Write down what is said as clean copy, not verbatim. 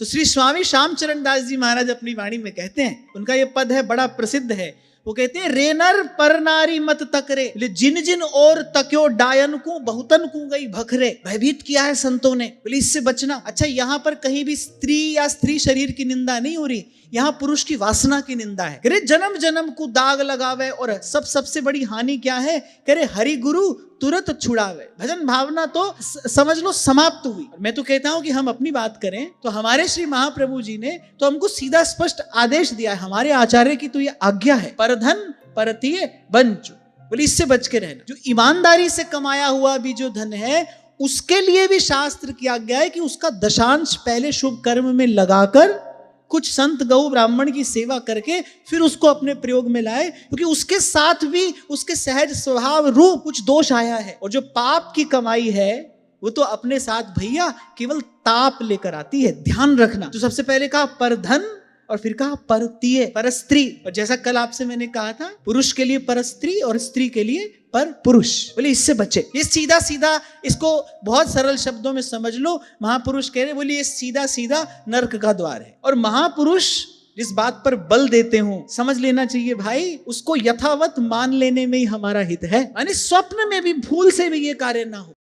तो श्री स्वामी श्यामचरण दास जी महाराज अपनी वाणी में कहते हैं, उनका ये पद है, बड़ा प्रसिद्ध है। वो कहते हैं, रेनर पर नारी मत तकरे, जिन जिन और तक्यो डायन को बहुतन को गई भखरे। भयभीत किया है संतों ने, बोले इससे बचना। अच्छा, यहाँ पर कहीं भी स्त्री या स्त्री शरीर की निंदा नहीं हो रही, यहाँ पुरुष की वासना की निंदा है। करे जन्म जन्म को दाग लगावे, और सबसे बड़ी हानि क्या है, करे हरि गुरु तुरंत छुड़ावे। भजन भावना तो समझ लो समाप्त हुई। मैं तो कहता हूं कि हम अपनी बात करें तो हमारे श्री महाप्रभु जी ने तो हमको सीधा स्पष्ट आदेश दिया है, हमारे आचार्य की तो ये आज्ञा है, परधन परतीय बंचु, बोले इससे बच के रहना। जो ईमानदारी से कमाया हुआ भी जो धन है, उसके लिए भी शास्त्र की आज्ञा है कि उसका दशांश पहले शुभ कर्म में लगाकर कुछ संत गौ ब्राह्मण की सेवा करके फिर उसको अपने प्रयोग में लाए, क्योंकि उसके साथ भी उसके सहज स्वभाव रूप कुछ दोष आया है। और जो पाप की कमाई है वो तो अपने साथ भैया केवल ताप लेकर आती है, ध्यान रखना। तो सबसे पहले कहा परधन, और फिर कहा परतीय, परस्त्री। और जैसा कल आपसे मैंने कहा था, पुरुष के लिए परस्त्री और स्त्री के लिए पर पुरुष, बोले इससे बचे। ये सीधा सीधा, इसको बहुत सरल शब्दों में समझ लो। महापुरुष कह रहे, बोले ये सीधा सीधा नरक का द्वार है। और महापुरुष जिस बात पर बल देते हो, समझ लेना चाहिए भाई, उसको यथावत मान लेने में ही हमारा हित है, यानी स्वप्न में भी भूल से भी ये कार्य ना हो।